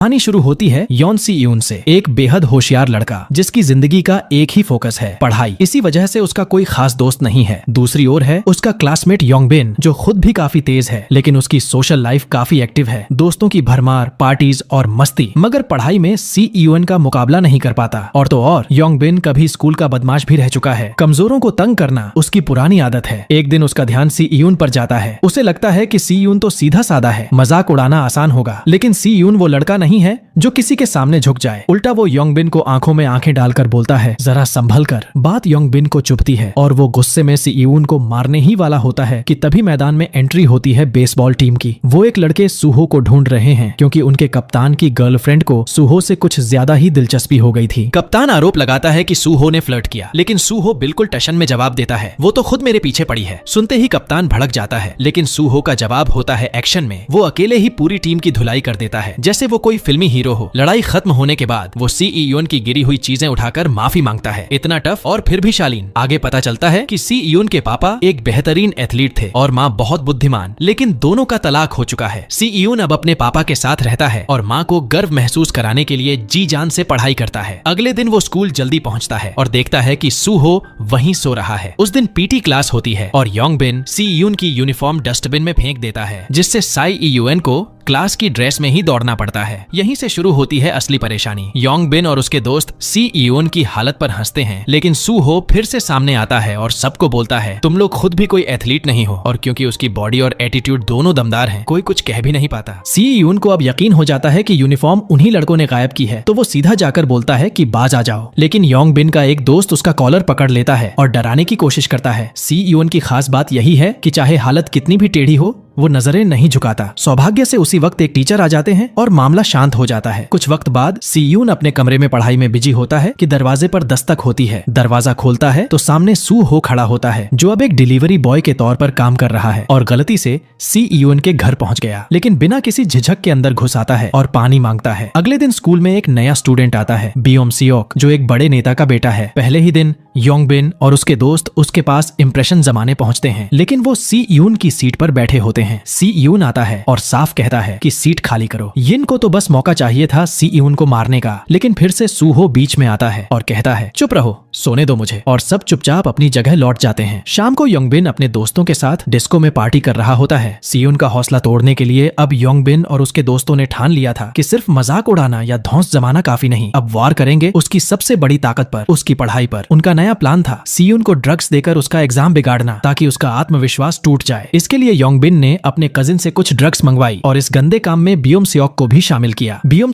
कहानी शुरू होती है योन सी यून से, एक बेहद होशियार लड़का जिसकी जिंदगी का एक ही फोकस है, पढ़ाई। इसी वजह से उसका कोई खास दोस्त नहीं है। दूसरी ओर है उसका क्लासमेट योंगबिन, जो खुद भी काफी तेज है, लेकिन उसकी सोशल लाइफ काफी एक्टिव है, दोस्तों की भरमार, पार्टीज और मस्ती। मगर पढ़ाई में सी यून का मुकाबला नहीं कर पाता। और तो और योंगबिन कभी स्कूल का बदमाश भी रह चुका है। कमजोरों को तंग करना उसकी पुरानी आदत है। एक दिन उसका ध्यान सी यून पर जाता है। उसे लगता है कि सी यून तो सीधा साधा है, मजाक उड़ाना आसान होगा, लेकिन सी यून वो लड़का नहीं है जो किसी के सामने झुक जाए। उल्टा वो योंगबिन को आंखों में आंखें डालकर बोलता है, जरा संभल कर। बात योंगबिन को चुभती है और वो गुस्से में सी यून को मारने ही वाला होता है कि तभी मैदान में एंट्री होती है बेसबॉल टीम की। वो एक लड़के सूहो को ढूंढ रहे हैं क्योंकि उनके कप्तान की गर्लफ्रेंड को सूहो से कुछ ज्यादा ही दिलचस्पी हो गई थी। कप्तान आरोप लगाता है कि सूहो ने फ्लर्ट किया, लेकिन सूहो बिल्कुल टशन में जवाब देता है, वो तो खुद मेरे पीछे पड़ी है। सुनते ही कप्तान भड़क जाता है, लेकिन सूहो का जवाब होता है एक्शन में। वो अकेले ही पूरी टीम की धुलाई कर देता है, जैसे वो कोई फिल्मी हीरो हो। लड़ाई खत्म होने के बाद वो सी यून की गिरी हुई चीजें उठाकर माफी मांगता है। इतना टफ और फिर भी शालीन। आगे पता चलता है कि सी यून के पापा एक बेहतरीन एथलीट थे और माँ बहुत बुद्धिमान, लेकिन दोनों का तलाक हो चुका है। सी यून अब अपने पापा के साथ रहता है और माँ को गर्व महसूस कराने के लिए जी जान से पढ़ाई करता है। अगले दिन वो स्कूल जल्दी पहुंचता है और देखता है कि सूहो वहीं सो रहा है। उस दिन पीटी क्लास होती है और योंगबिन सी यून की यूनिफॉर्म डस्टबिन में फेंक देता है, जिससे साई यून को क्लास की ड्रेस में ही दौड़ना पड़ता है। यहीं से शुरू होती है असली परेशानी। योंगबिन और उसके दोस्त सी यून की हालत पर हंसते हैं, लेकिन सूहो फिर से सामने आता है और सबको बोलता है, तुम लोग खुद भी कोई एथलीट नहीं हो। और क्योंकि उसकी बॉडी और एटीट्यूड दोनों दमदार हैं, कोई कुछ कह भी नहीं पाता। सी यून को अब यकीन हो जाता है कि यूनिफॉर्म उन्हीं लड़कों ने गायब की है, तो वो सीधा जाकर बोलता है कि बाज आ जाओ। लेकिन योंगबिन का एक दोस्त उसका कॉलर पकड़ लेता है और डराने की कोशिश करता है। सी यून की खास बात यही है कि चाहे हालत कितनी भी टेढ़ी हो, वो नजरें नहीं झुकाता। सौभाग्य से उसी वक्त एक टीचर आ जाते हैं और मामला शांत हो जाता है। कुछ वक्त बाद सी यून अपने कमरे में पढ़ाई में बिजी होता है कि दरवाजे पर दस्तक होती है। दरवाजा खोलता है तो सामने सूहो खड़ा होता है, जो अब एक डिलीवरी बॉय के तौर पर काम कर रहा है और गलती से सी यून के घर पहुंच गया, लेकिन बिना किसी झिझक के अंदर घुस आता है और पानी मांगता है। अगले दिन स्कूल में एक नया स्टूडेंट आता है, बियोम सियोक, जो एक बड़े नेता का बेटा है। पहले ही दिन योंगबिन और उसके दोस्त उसके पास इंप्रेशन जमाने पहुंचते हैं, लेकिन वो सी यून की सीट पर बैठे होते हैं। सी यून आता है और साफ कहता है कि सीट खाली करो। यिन को तो बस मौका चाहिए था सी यून को मारने का, लेकिन फिर से सूहो बीच में आता है और कहता है, चुप रहो, सोने दो मुझे। और सब चुपचाप अपनी जगह लौट जाते हैं। शाम को योंगबिन अपने दोस्तों के साथ डिस्को में पार्टी कर रहा होता है। सी यून का हौसला तोड़ने के लिए अब योंगबिन और उसके दोस्तों ने ठान लिया था कि सिर्फ मजाक उड़ाना या धौंस जमाना काफी नहीं, अब वार करेंगे उसकी सबसे बड़ी ताकत पर, उसकी पढ़ाई पर। उनका नया प्लान था सी यून को ड्रग्स देकर उसका एग्जाम बिगाड़ना, ताकि उसका आत्मविश्वास टूट जाए। इसके लिए योंगबिन ने अपने कजिन से कुछ ड्रग्स मंगवाई और इस गंदे काम में बियोम सियोक को भी शामिल किया। बियोम